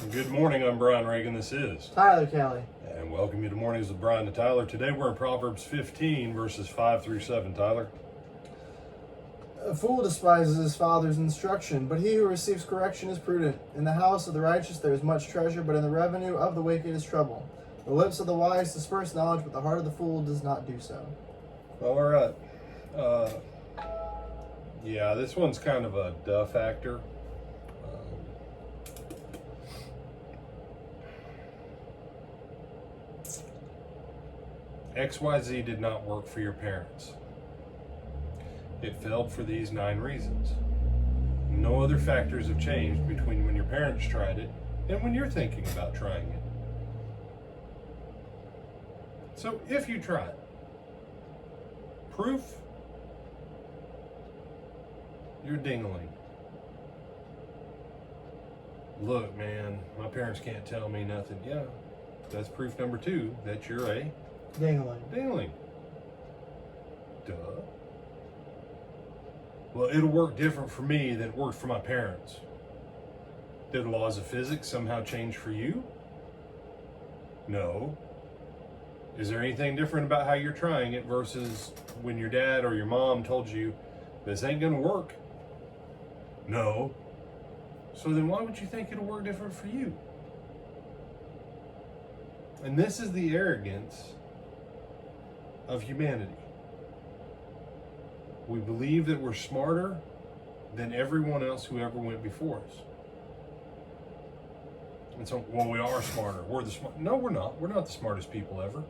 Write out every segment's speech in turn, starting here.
Good morning, I'm Brian Reagan, this is Tyler Kelly. and welcome you to Mornings with Brian and Tyler. Today we're in Proverbs 15 verses 5 through 7, Tyler. A fool despises his father's instruction, but he who receives correction is prudent. In the house of the righteous there is much treasure, but in the revenue of the wicked is trouble. The lips of the wise disperse knowledge, but the heart of the fool does not do so. All right. Yeah, this one's kind of a duh factor. XYZ did not work for your parents. It failed for these 9 reasons. No other factors have changed between when your parents tried it and when you're thinking about trying it. So if you try it, proof, you're dingling. Look, man, my parents can't tell me nothing. Yeah, that's proof number 2 that you're a Dingling. Duh. Well, it'll work different for me than it worked for my parents. Did the laws of physics somehow change for you? No. Is there anything different about how you're trying it versus when your dad or your mom told you this ain't gonna work? No. So then why would you think it'll work different for you? And this is the arrogance of humanity. We believe that we're smarter than everyone else who ever went before us. And so, well, we are smarter. We're the smart. No, we're not. We're not the smartest people ever.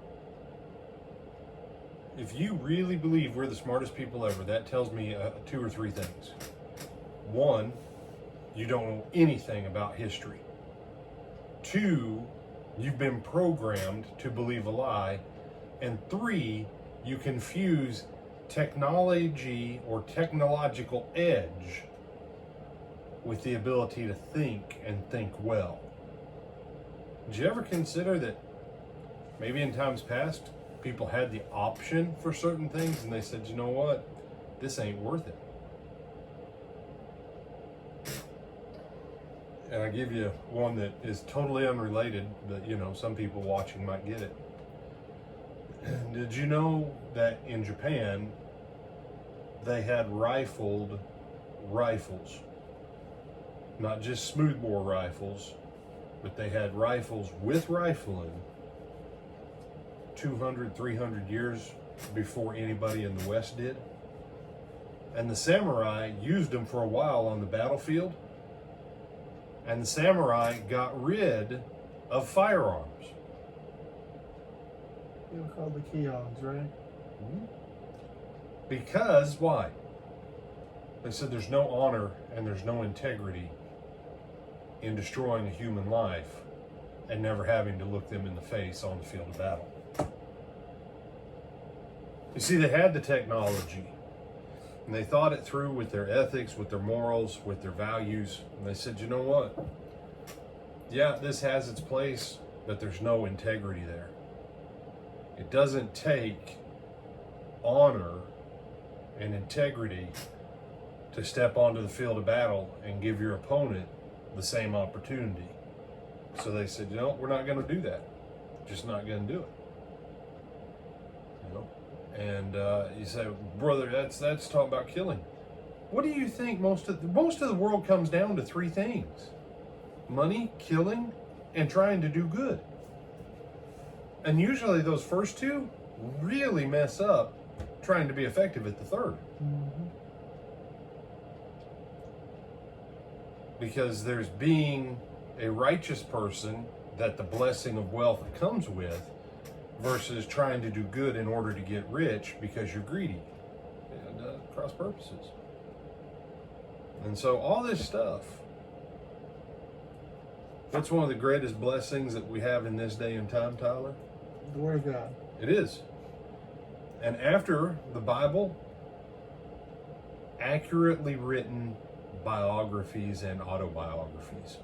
If you really believe we're the smartest people ever, that tells me 2 or 3 things. 1, you don't know anything about history. 2, you've been programmed to believe a lie. And 3, you confuse technology or technological edge with the ability to think and think well. Did you ever consider that maybe in times past, people had the option for certain things and they said, you know what, this ain't worth it? And I give you one that is totally unrelated, but some people watching might get it. Did you know that in Japan, they had rifled rifles? Not just smoothbore rifles, but they had rifles with rifling 200, 300 years before anybody in the West did. And the samurai used them for a while on the battlefield. And the samurai got rid of firearms. They were called the Keongs, right? Because, why? They said there's no honor and there's no integrity in destroying a human life and never having to look them in the face on the field of battle. You see, they had the technology and they thought it through with their ethics, with their morals, with their values. And they said, you know what? Yeah, this has its place, but there's no integrity there. It doesn't take honor and integrity to step onto the field of battle and give your opponent the same opportunity. So they said, we're not going to do that. Just not going to do it. And you say, brother, that's talking about killing. What do you think most of the world comes down to 3 things: money, killing, and trying to do good. And usually those first 2 really mess up trying to be effective at the 3rd. Mm-hmm. Because there's being a righteous person that the blessing of wealth comes with versus trying to do good in order to get rich because you're greedy and cross purposes. And so all this stuff, what's one of the greatest blessings that we have in this day and time, Tyler? The Word of God. It is. And after the Bible, accurately written biographies and autobiographies.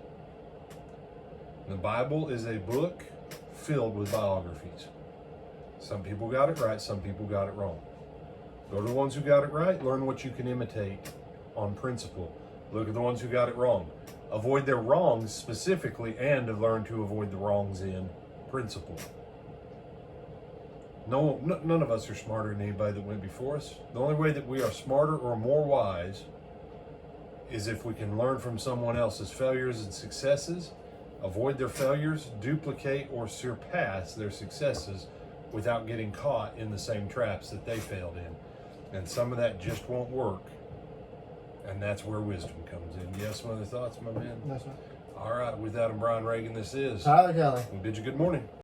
The Bible is a book filled with biographies. Some people got it right, some people got it wrong. Go to the ones who got it right, learn what you can imitate on principle. Look at the ones who got it wrong. avoid their wrongs specifically, and to learn to avoid the wrongs in principle. None of us are smarter than anybody that went before us. The only way that we are smarter or more wise is if we can learn from someone else's failures and successes, avoid their failures, duplicate or surpass their successes without getting caught in the same traps that they failed in. And some of that just won't work. And that's where wisdom comes in. You have some other thoughts, my man? Yes, sir. All right, with that, I'm Brian Reagan. This is Tyler Kelly. We bid you good morning.